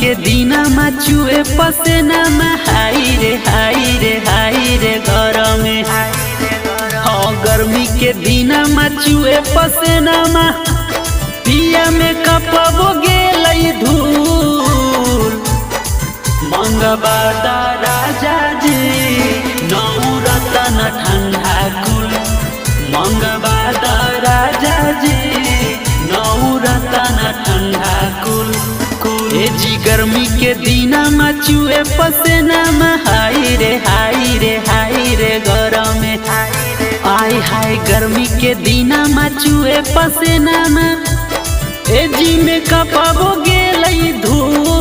के दीना में चुए पसेना में हाई रे हाई रे हाई रे घर में। हाँ गर्मी के दीना में चुए पसेना में पिया में कपबो गेलई धूल। मंगबादा राजा जी नौरतन ठंडा कुल। मंगबादा राजा जी नौरतन ठंडा कुल। ए जी गर्मी के दीना में चुए पसेना में हाई रे हाई रे हाई रे गरम में। आय हाय गर्मी के दीना में चुए पसेना में ए जी में कपबो गेलई धूल।